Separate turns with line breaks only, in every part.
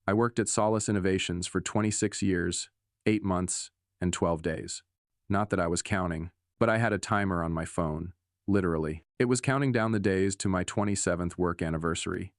I worked at Solace Innovations for 26 years, 8 months, and 12 days. Not that I was counting, but I had a timer on my phone, literally. It was counting down the days to my 27th work anniversary,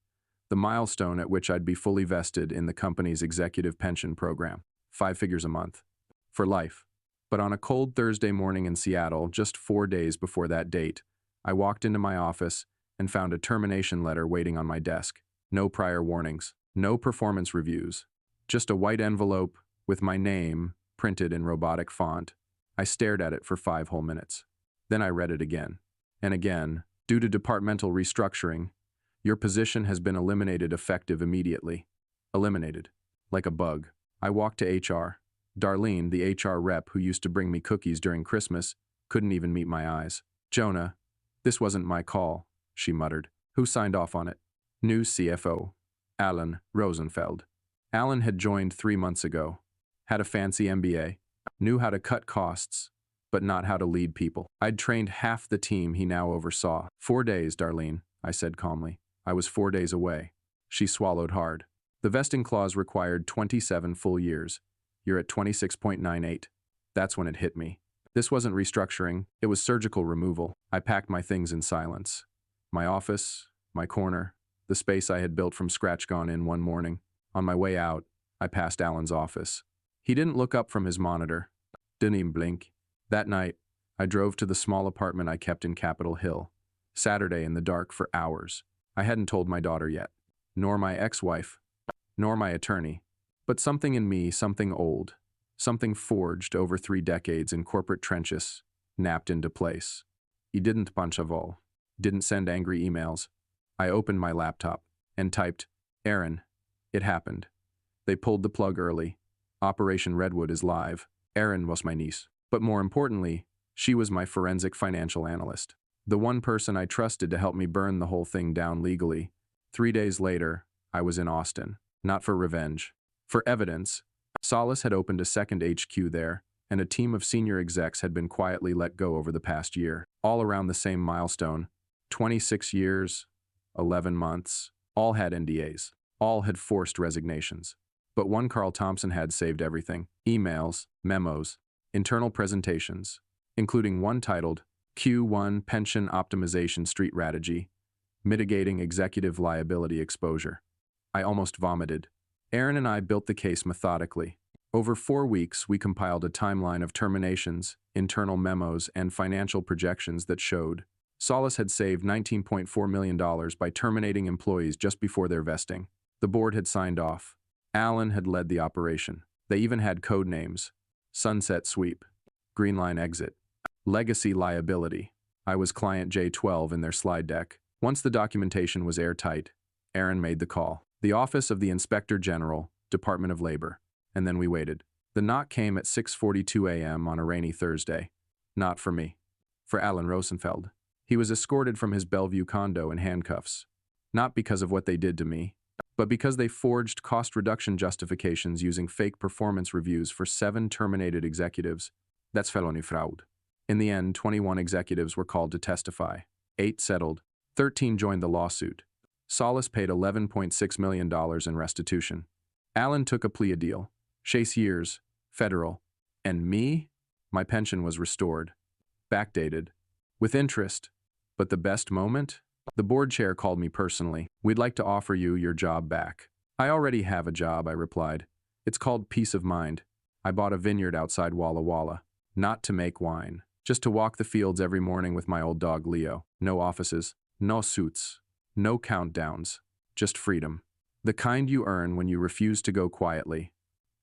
the milestone at which I'd be fully vested in the company's executive pension program, 5 figures a month, for life. But on a cold Thursday morning in Seattle, just 4 days before that date, I walked into my office and found a termination letter waiting on my desk. No prior warnings, no performance reviews, just a white envelope with my name printed in robotic font. I stared at it for 5 whole minutes. Then I read it again. And again, due to departmental restructuring, your position has been eliminated effective immediately. Eliminated. Like a bug. I walked to HR. Darlene, the HR rep who used to bring me cookies during Christmas, couldn't even meet my eyes. Jonah, this wasn't my call, she muttered. Who signed off on it? New CFO, Alan Rosenfeld. Alan had joined 3 months ago, had a fancy MBA, knew how to cut costs, but not how to lead people. I'd trained half the team he now oversaw. 4 days, Darlene, I said calmly. I was 4 days away. She swallowed hard. The vesting clause required 27 full years. You're at 26.98. That's when it hit me. This wasn't restructuring, it was surgical removal. I packed my things in silence. My office, my corner, the space I had built from scratch gone in one morning. On my way out, I passed Alan's office. He didn't look up from his monitor. Didn't even blink. That night, I drove to the small apartment I kept in Capitol Hill. Saturday in the dark for hours. I hadn't told my daughter yet, nor my ex-wife, nor my attorney. But something in me, something old, something forged over 3 decades in corporate trenches, napped into place. He didn't punch a vol, didn't send angry emails. I opened my laptop and typed, Aaron, it happened. They pulled the plug early. Operation Redwood is live. Erin was my niece. But more importantly, she was my forensic financial analyst. The one person I trusted to help me burn the whole thing down legally. 3 days later, I was in Austin. Not for revenge. For evidence. Solace had opened a second HQ there, and a team of senior execs had been quietly let go over the past year. All around the same milestone. 26 years, 11 months. All had NDAs. All had forced resignations. But one Carl Thompson had saved everything. Emails, memos, internal presentations, including one titled Q1 Pension Optimization Street Strategy, Mitigating Executive Liability Exposure. I almost vomited. Aaron and I built the case methodically. Over 4 weeks, we compiled a timeline of terminations, internal memos, and financial projections that showed Solace had saved $19.4 million by terminating employees just before their vesting. The board had signed off. Alan had led the operation. They even had code names. Sunset Sweep, Green Line Exit, Legacy Liability. I was client J12 in their slide deck. Once the documentation was airtight, Aaron made the call. The Office of the Inspector General, Department of Labor. And then we waited. The knock came at 6:42 a.m. on a rainy Thursday. Not for me. For Alan Rosenfeld. He was escorted from his Bellevue condo in handcuffs. Not because of what they did to me, but because they forged cost reduction justifications using fake performance reviews for 7 terminated executives. That's felony fraud. In the end, 21 executives were called to testify. 8 settled. 13 joined the lawsuit. Solace paid $11.6 million in restitution. Alan took a plea deal. 6 years, federal. And me? My pension was restored. Backdated. With interest. But the best moment? The board chair called me personally. We'd like to offer you your job back. I already have a job, I replied. It's called peace of mind. I bought a vineyard outside Walla Walla. Not to make wine. Just to walk the fields every morning with my old dog Leo. No offices. No suits. No countdowns. Just freedom. The kind you earn when you refuse to go quietly.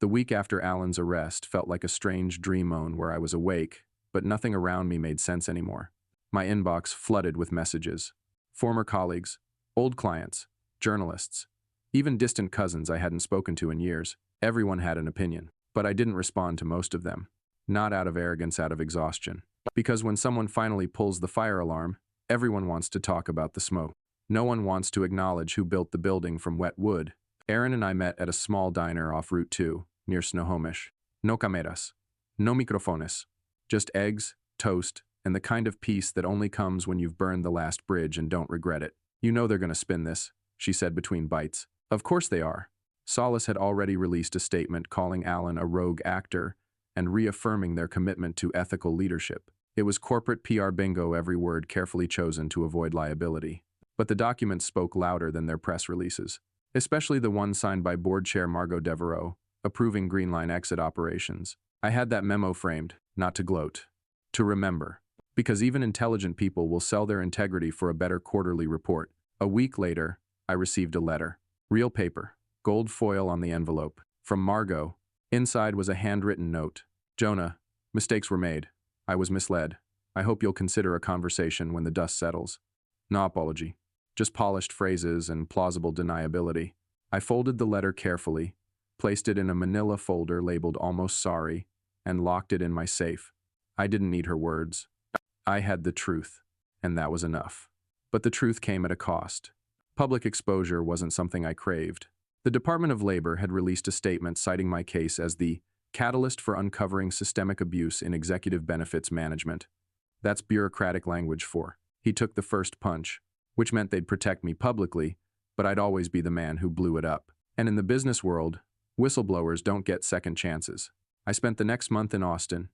The week after Alan's arrest felt like a strange dream moan where I was awake, but nothing around me made sense anymore. My inbox flooded with messages. Former colleagues, old clients, journalists, even distant cousins I hadn't spoken to in years. Everyone had an opinion, but I didn't respond to most of them. Not out of arrogance, out of exhaustion. Because when someone finally pulls the fire alarm, everyone wants to talk about the smoke. No one wants to acknowledge who built the building from wet wood. Aaron and I met at a small diner off Route 2, near Snohomish. No cameras. No microfones. Just eggs, toast, and the kind of peace that only comes when you've burned the last bridge and don't regret it. You know they're gonna spin this, she said between bites. Of course they are. Solace had already released a statement calling Alan a rogue actor and reaffirming their commitment to ethical leadership. It was corporate PR bingo, every word carefully chosen to avoid liability. But the documents spoke louder than their press releases, especially the one signed by board chair Margot Devereaux, approving Green Line exit operations. I had that memo framed, not to gloat, to remember. Because even intelligent people will sell their integrity for a better quarterly report. A week later, I received a letter. Real paper, gold foil on the envelope. From Margot. Inside was a handwritten note. Jonah, mistakes were made. I was misled. I hope you'll consider a conversation when the dust settles. No apology. Just polished phrases and plausible deniability. I folded the letter carefully, placed it in a manila folder labeled almost sorry, and locked it in my safe. I didn't need her words. I had the truth, and that was enough. But the truth came at a cost. Public exposure wasn't something I craved. The Department of Labor had released a statement citing my case as the catalyst for uncovering systemic abuse in executive benefits management. That's bureaucratic language for, he took the first punch, which meant they'd protect me publicly, but I'd always be the man who blew it up. And in the business world, whistleblowers don't get second chances. I spent the next month in Austin,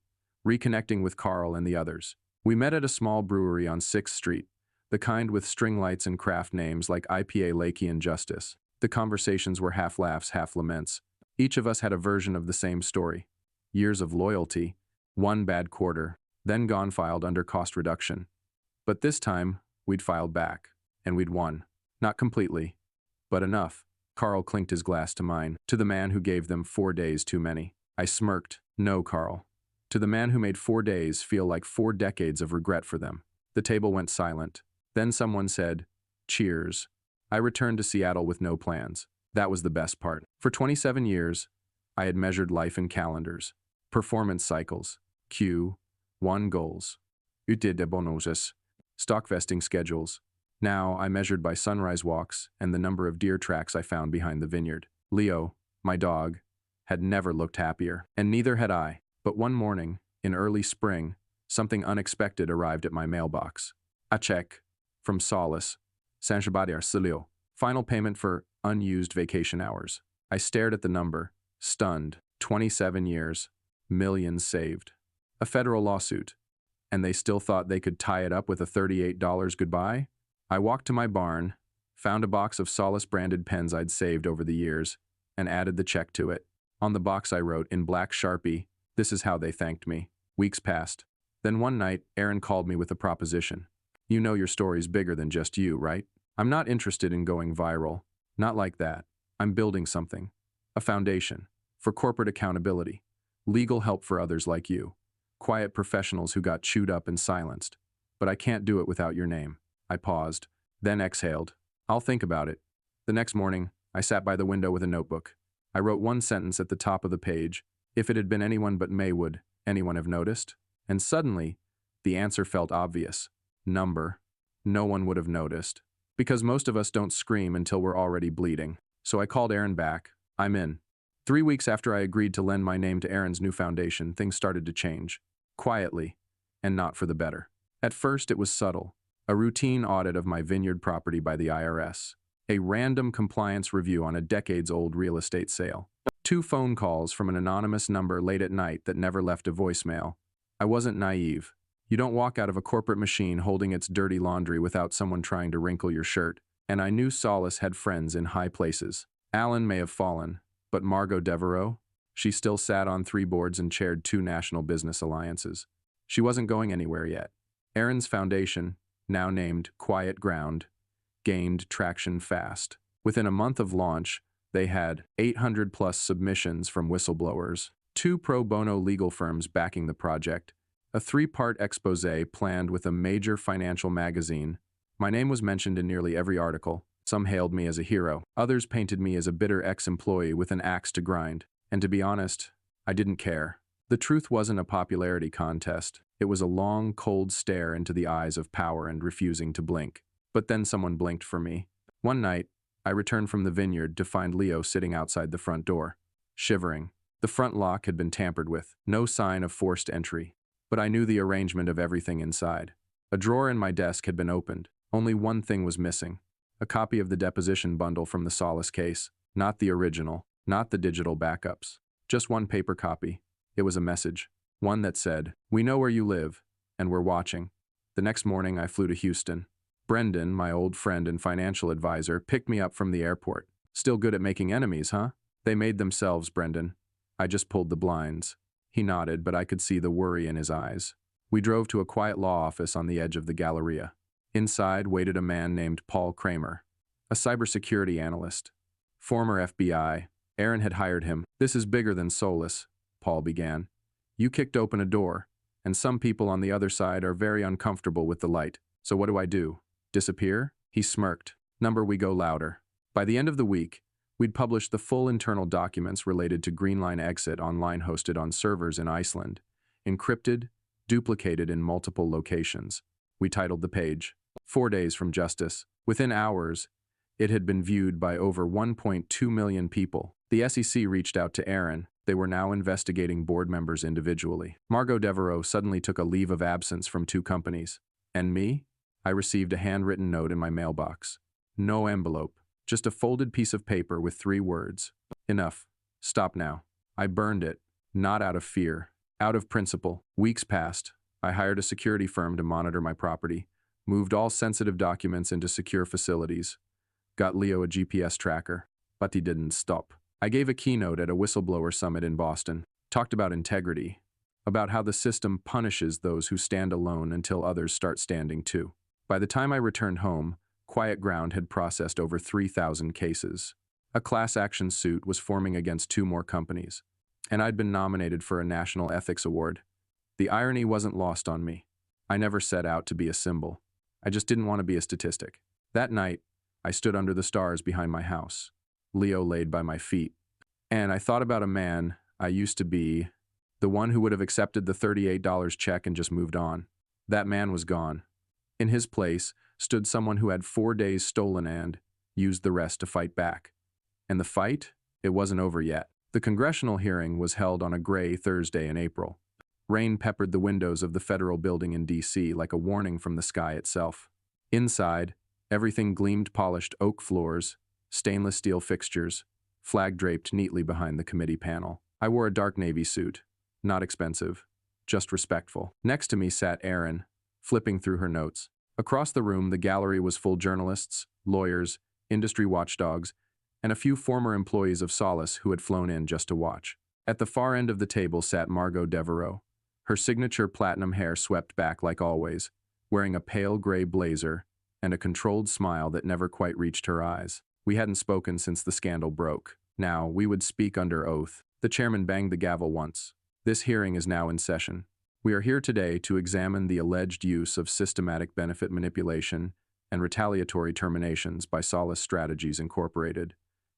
reconnecting with Carl and the others. We met at a small brewery on 6th Street, the kind with string lights and craft names like IPA Lakey and Justice. The conversations were half laughs, half laments. Each of us had a version of the same story. Years of loyalty, one bad quarter, then gone filed under cost reduction. But this time, we'd filed back, and we'd won. Not completely, but enough. Carl clinked his glass to mine. To the man who gave them 4 days too many. I smirked. No, Carl. To the man who made 4 days feel like 4 decades of regret for them. The table went silent. Then someone said, "Cheers." I returned to Seattle with no plans. That was the best part. For 27 years, I had measured life in calendars, performance cycles, Q1 goals, UT de bonuses, stock vesting schedules. Now I measured by sunrise walks and the number of deer tracks I found behind the vineyard. Leo, my dog, had never looked happier, and neither had I. But one morning, in early spring, something unexpected arrived at my mailbox. A check from Solace, San Sebastián Silio, final payment for unused vacation hours. I stared at the number, stunned. 27 years, millions saved. A federal lawsuit, and they still thought they could tie it up with a $38 goodbye? I walked to my barn, found a box of Solace-branded pens I'd saved over the years, and added the check to it. On the box I wrote, in black Sharpie, "This is how they thanked me." Weeks passed. Then one night, Aaron called me with a proposition. "You know your story's bigger than just you, right? I'm not interested in going viral. Not like that. I'm building something. A foundation. For corporate accountability. Legal help for others like you. Quiet professionals who got chewed up and silenced. But I can't do it without your name." I paused, then exhaled. "I'll think about it." The next morning, I sat by the window with a notebook. I wrote one sentence at the top of the page. If it had been anyone but May, would anyone have noticed? And suddenly, the answer felt obvious. Number. No one would have noticed. Because most of us don't scream until we're already bleeding. So I called Aaron back. I'm in. 3 weeks after I agreed to lend my name to Aaron's new foundation, things started to change. Quietly, and not for the better. At first, it was subtle. A routine audit of my vineyard property by the IRS. A random compliance review on a decades-old real estate sale. 2 phone calls from an anonymous number late at night that never left a voicemail. I wasn't naive. You don't walk out of a corporate machine holding its dirty laundry without someone trying to wrinkle your shirt. And I knew Solace had friends in high places. Alan may have fallen, but Margot Devereaux? She still sat on 3 boards and chaired 2 national business alliances. She wasn't going anywhere yet. Aaron's foundation, now named Quiet Ground, gained traction fast. Within a month of launch, they had 800+ submissions from whistleblowers, 2 pro bono legal firms backing the project, a 3-part expose planned with a major financial magazine. My name was mentioned in nearly every article. Some hailed me as a hero. Others painted me as a bitter ex-employee with an axe to grind. And to be honest, I didn't care. The truth wasn't a popularity contest. It was a long, cold stare into the eyes of power and refusing to blink. But then someone blinked for me. One night, I returned from the vineyard to find Leo sitting outside the front door, shivering. The front lock had been tampered with, no sign of forced entry. But I knew the arrangement of everything inside. A drawer in my desk had been opened. Only one thing was missing: a copy of the deposition bundle from the Solace case. Not the original, not the digital backups. Just one paper copy. It was a message. One that said, "We know where you live, and we're watching." The next morning, I flew to Houston. Brendan, my old friend and financial advisor, picked me up from the airport. "Still good at making enemies, huh?" "They made themselves, Brendan. I just pulled the blinds." He nodded, but I could see the worry in his eyes. We drove to a quiet law office on the edge of the Galleria. Inside waited a man named Paul Kramer, a cybersecurity analyst. Former FBI. Aaron had hired him. "This is bigger than Solus," Paul began. "You kicked open a door, and some people on the other side are very uncomfortable with the light. So what do I do? Disappear?" He smirked. "Number we go louder." By the end of the week, we'd published the full internal documents related to Greenline Exit online, hosted on servers in Iceland, encrypted, duplicated in multiple locations. We titled the page, "4 Days from Justice." Within hours, it had been viewed by over 1.2 million people. The SEC reached out to Aaron. They were now investigating board members individually. Margot Devereaux suddenly took a leave of absence from 2 companies. And me? I received a handwritten note in my mailbox. No envelope, just a folded piece of paper with 3 words. "Enough. Stop now." I burned it, not out of fear, out of principle. Weeks passed. I hired a security firm to monitor my property, moved all sensitive documents into secure facilities, got Leo a GPS tracker, but he didn't stop. I gave a keynote at a whistleblower summit in Boston, talked about integrity, about how the system punishes those who stand alone until others start standing too. By the time I returned home, Quiet Ground had processed over 3,000 cases. A class action suit was forming against 2 more companies, and I'd been nominated for a National Ethics Award. The irony wasn't lost on me. I never set out to be a symbol. I just didn't want to be a statistic. That night, I stood under the stars behind my house. Leo laid by my feet. And I thought about a man I used to be, the one who would have accepted the $38 check and just moved on. That man was gone. In his place stood someone who had 4 days stolen and used the rest to fight back. And the fight? It wasn't over yet. The congressional hearing was held on a gray Thursday in April. Rain peppered the windows of the federal building in D.C. like a warning from the sky itself. Inside, everything gleamed: polished oak floors, stainless steel fixtures, flag draped neatly behind the committee panel. I wore a dark navy suit, not expensive, just respectful. Next to me sat Erin, flipping through her notes. Across the room, the gallery was full journalists, lawyers, industry watchdogs, and a few former employees of Solace who had flown in just to watch. At the far end of the table sat Margot Devereaux, her signature platinum hair swept back like always, wearing a pale gray blazer and a controlled smile that never quite reached her eyes. We hadn't spoken since the scandal broke. Now, we would speak under oath. The chairman banged the gavel once. "This hearing is now in session. We are here today to examine the alleged use of systematic benefit manipulation and retaliatory terminations by Solace Strategies Incorporated,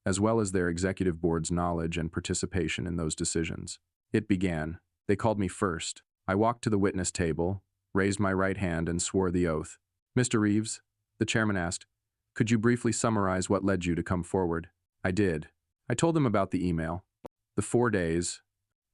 as well as their executive board's knowledge and participation in those decisions." It began. They called me first. I walked to the witness table, raised my right hand, and swore the oath. "Mr. Reeves," the chairman asked, "could you briefly summarize what led you to come forward?" I did. I told them about the email, the 4 days.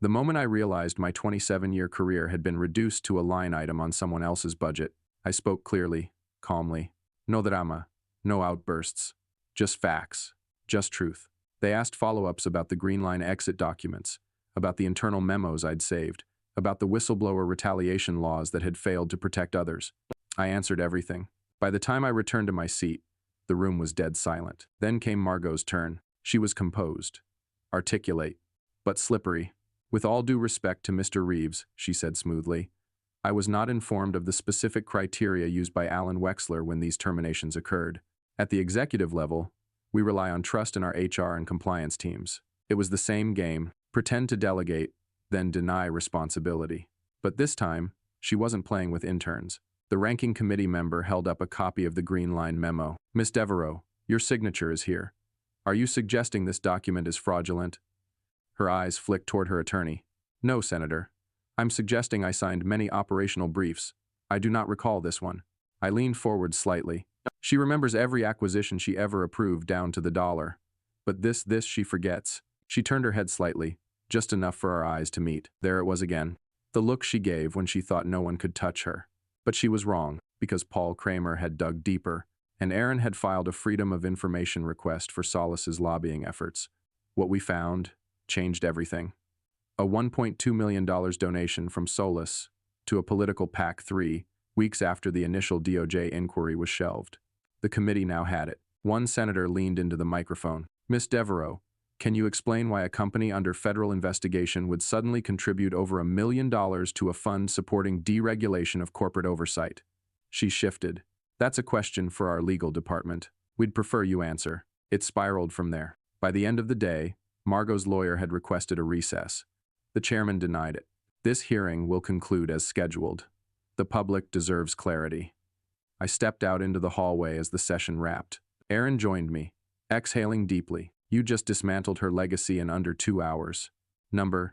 The moment I realized my 27-year career had been reduced to a line item on someone else's budget, I spoke clearly, calmly. No drama, no outbursts, just facts, just truth. They asked follow-ups about the Greenline exit documents, about the internal memos I'd saved, about the whistleblower retaliation laws that had failed to protect others. I answered everything. By the time I returned to my seat, the room was dead silent. Then came Margot's turn. She was composed, articulate, but slippery. "With all due respect to Mr. Reeves," she said smoothly, "I was not informed of the specific criteria used by Alan Wexler when these terminations occurred. At the executive level, we rely on trust in our HR and compliance teams. It was the same game: pretend to delegate, then deny responsibility. But this time, she wasn't playing with interns." The ranking committee member held up a copy of the Greenline memo. "Miss Devereaux, your signature is here. Are you suggesting this document is fraudulent?" Her eyes flicked toward her attorney. "No, Senator. I'm suggesting I signed many operational briefs. I do not recall this one." I leaned forward slightly. She remembers every acquisition she ever approved down to the dollar. But this she forgets. She turned her head slightly, just enough for our eyes to meet. There it was again. The look she gave when she thought no one could touch her. But she was wrong, because Paul Kramer had dug deeper, and Aaron had filed a Freedom of Information request for Solace's lobbying efforts. What we found changed everything. A $1.2 million donation from Solace to a political PAC 3 weeks after the initial DOJ inquiry was shelved. The committee now had it. One senator leaned into the microphone. Ms. Devereaux, can you explain why a company under federal investigation would suddenly contribute over $1 million to a fund supporting deregulation of corporate oversight? She shifted. That's a question for our legal department. We'd prefer you answer. It spiraled from there. By the end of the day, Margot's lawyer had requested a recess. The chairman denied it. This hearing will conclude as scheduled. The public deserves clarity. I stepped out into the hallway as the session wrapped. Aaron joined me, exhaling deeply. You just dismantled her legacy in under 2 hours.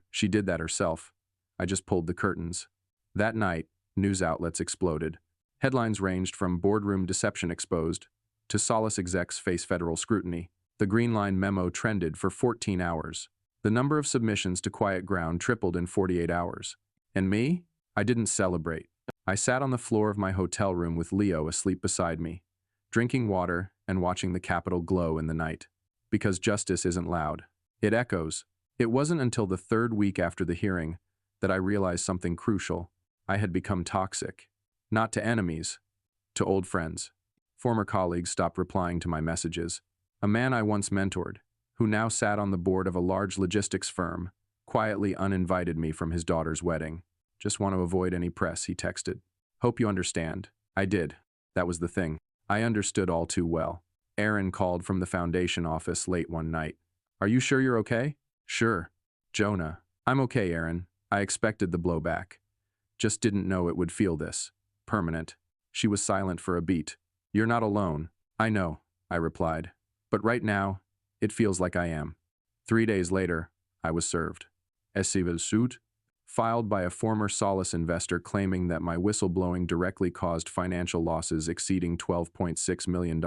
She did that herself. I just pulled the curtains. That night, news outlets exploded. Headlines ranged from boardroom deception exposed to Solace execs face federal scrutiny. The Green Line memo trended for 14 hours. The number of submissions to Quiet Ground tripled in 48 hours. And me? I didn't celebrate. I sat on the floor of my hotel room with Leo asleep beside me, drinking water and watching the Capitol glow in the night. Because justice isn't loud. It echoes. It wasn't until the 3rd week after the hearing that I realized something crucial. I had become toxic. Not to enemies, to old friends. Former colleagues stopped replying to my messages. A man I once mentored, who now sat on the board of a large logistics firm, quietly uninvited me from his daughter's wedding. Just want to avoid any press, he texted. Hope you understand. I did. That was the thing. I understood all too well. Aaron called from the foundation office late one night. Are you sure you're okay? Sure. Jonah. I'm okay, Aaron. I expected the blowback. Just didn't know it would feel this. Permanent. She was silent for a beat. You're not alone. I know, I replied. But right now, it feels like I am. 3 days later, I was served. A civil suit filed by a former Solace investor claiming that my whistleblowing directly caused financial losses exceeding $12.6 million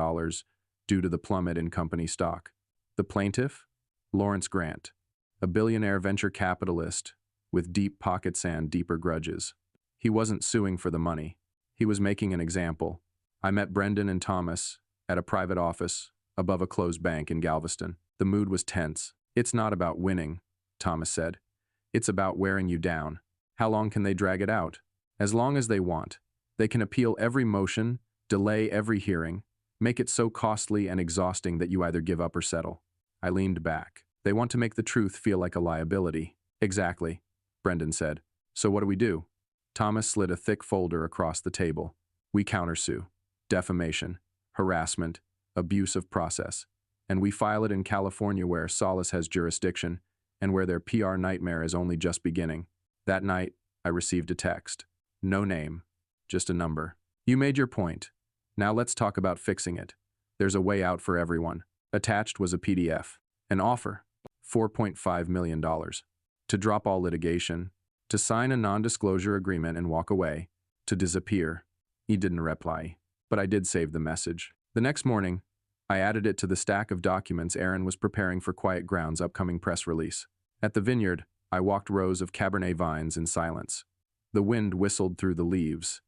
due to the plummet in company stock. The plaintiff? Lawrence Grant, a billionaire venture capitalist with deep pockets and deeper grudges. He wasn't suing for the money. He was making an example. I met Brendan and Thomas at a private office above a closed bank in Galveston. The mood was tense. It's not about winning, Thomas said. It's about wearing you down. How long can they drag it out? As long as they want. They can appeal every motion, delay every hearing, make it so costly and exhausting that you either give up or settle. I leaned back. They want to make the truth feel like a liability. Exactly, Brendan said. So what do? Thomas slid a thick folder across the table. We countersue. Defamation, harassment, abuse of process. And we file it in California where Solace has jurisdiction and where their PR nightmare is only just beginning. That night, I received a text. No name, just a number. You made your point. Now let's talk about fixing it. There's a way out for everyone. Attached was a PDF. An offer. $4.5 million. To drop all litigation. To sign a non-disclosure agreement and walk away. To disappear. He didn't reply. But I did save the message. The next morning, I added it to the stack of documents Aaron was preparing for Quiet Ground's upcoming press release. At the vineyard, I walked rows of Cabernet vines in silence. The wind whistled through the leaves.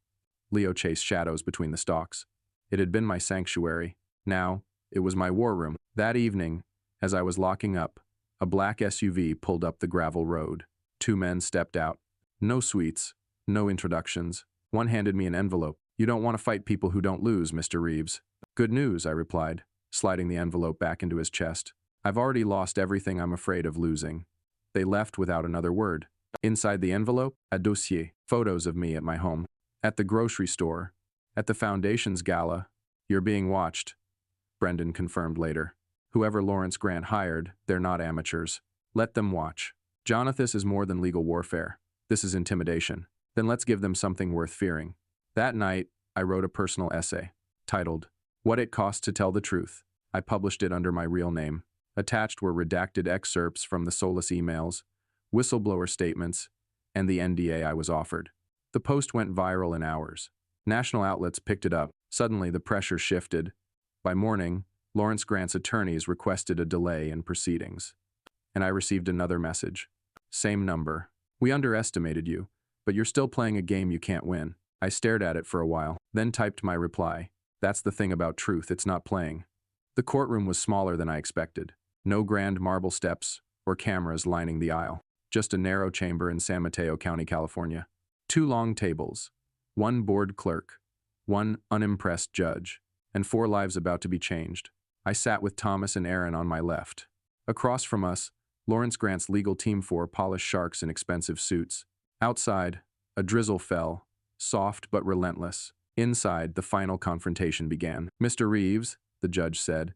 Leo chased shadows between the stalks. It had been my sanctuary. Now, it was my war room. That evening, as I was locking up, a black SUV pulled up the gravel road. 2 men stepped out. No sweets, no introductions. One handed me an envelope. You don't want to fight people who don't lose, Mr. Reeves. Good news, I replied, sliding the envelope back into his chest. I've already lost everything I'm afraid of losing. They left without another word. Inside the envelope, a dossier, photos of me at my home, at the grocery store, at the Foundation's gala. You're being watched, Brendan confirmed later. Whoever Lawrence Grant hired, they're not amateurs. Let them watch. Jonathan is more than legal warfare. This is intimidation. Then let's give them something worth fearing. That night, I wrote a personal essay, titled, What It Costs to Tell the Truth. I published it under my real name. Attached were redacted excerpts from the Solace emails, whistleblower statements, and the NDA I was offered. The post went viral in hours. National outlets picked it up. Suddenly, the pressure shifted. By morning, Lawrence Grant's attorneys requested a delay in proceedings. And I received another message. Same number. We underestimated you, but you're still playing a game you can't win. I stared at it for a while, then typed my reply. That's the thing about truth, it's not playing. The courtroom was smaller than I expected. No grand marble steps or cameras lining the aisle. Just a narrow chamber in San Mateo County, California. 2 long tables, 1 bored clerk, 1 unimpressed judge, and 4 lives about to be changed. I sat with Thomas and Aaron on my left. Across from us, Lawrence Grant's legal team 4 polished sharks in expensive suits. Outside, a drizzle fell, soft but relentless. Inside, the final confrontation began. "Mr. Reeves," the judge said,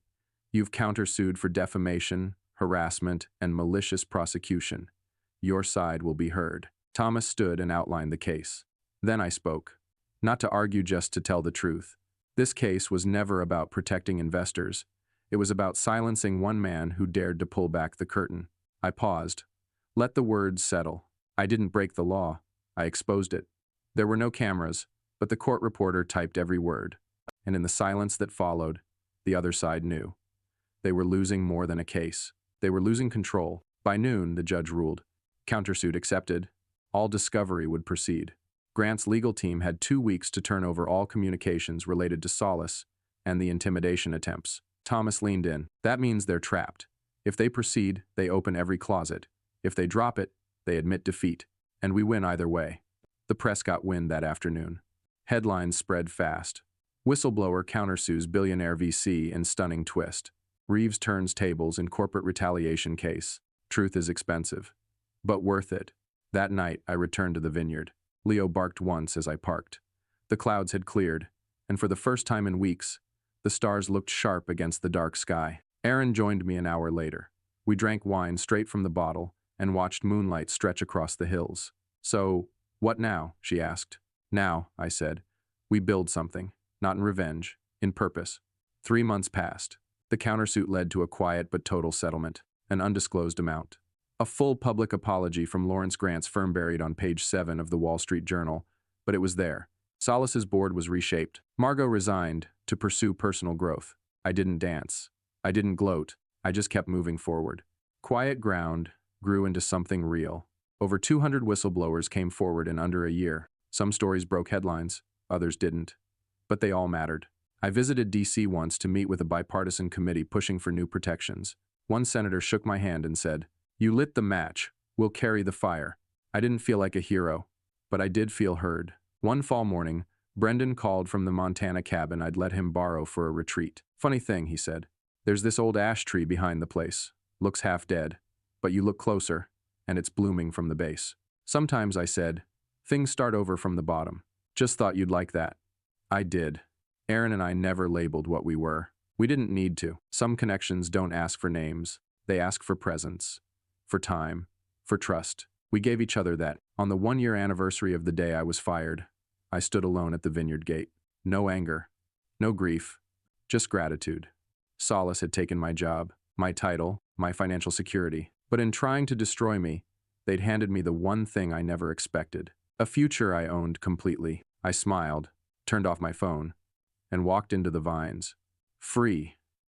"you've countersued for defamation, harassment, and malicious prosecution. Your side will be heard." Thomas stood and outlined the case. Then I spoke. Not to argue, just to tell the truth. This case was never about protecting investors. It was about silencing one man who dared to pull back the curtain. I paused. Let the words settle. I didn't break the law. I exposed it. There were no cameras, but the court reporter typed every word. And in the silence that followed, the other side knew. They were losing more than a case. They were losing control. By noon, the judge ruled. Countersuit accepted. All discovery would proceed. Grant's legal team had 2 weeks to turn over all communications related to Solace and the intimidation attempts. Thomas leaned in. That means they're trapped. If they proceed, they open every closet. If they drop it, they admit defeat. And we win either way. The press got wind that afternoon. Headlines spread fast. Whistleblower countersues billionaire VC in stunning twist. Reeves turns tables in corporate retaliation case. Truth is expensive, but worth it. That night, I returned to the vineyard. Leo barked once as I parked. The clouds had cleared, and for the first time in weeks, the stars looked sharp against the dark sky. Aaron joined me an hour later. We drank wine straight from the bottle and watched moonlight stretch across the hills. "So, what now?" she asked. "Now," I said, "we build something, not in revenge, in purpose." 3 months passed. The countersuit led to a quiet but total settlement, an undisclosed amount. A full public apology from Lawrence Grant's firm buried on page 7 of the Wall Street Journal, but it was there. Solace's board was reshaped. Margot resigned to pursue personal growth. I didn't dance. I didn't gloat. I just kept moving forward. Quiet ground grew into something real. Over 200 whistleblowers came forward in under a year. Some stories broke headlines, others didn't. But they all mattered. I visited D.C. once to meet with a bipartisan committee pushing for new protections. One senator shook my hand and said, "You lit the match. We'll carry the fire." I didn't feel like a hero, but I did feel heard. One fall morning, Brendan called from the Montana cabin I'd let him borrow for a retreat. "Funny thing," he said. "There's this old ash tree behind the place. Looks half dead, but you look closer, and it's blooming from the base." Sometimes, I said, things start over from the bottom. Just thought you'd like that. I did. Aaron and I never labeled what we were. We didn't need to. Some connections don't ask for names. They ask for presence, for time, for trust. We gave each other that. On the 1-year anniversary of the day I was fired, I stood alone at the vineyard gate. No anger, no grief, just gratitude. Solace had taken my job, my title, my financial security. But in trying to destroy me, they'd handed me the one thing I never expected. A future I owned completely. I smiled, turned off my phone, and walked into the vines. Free.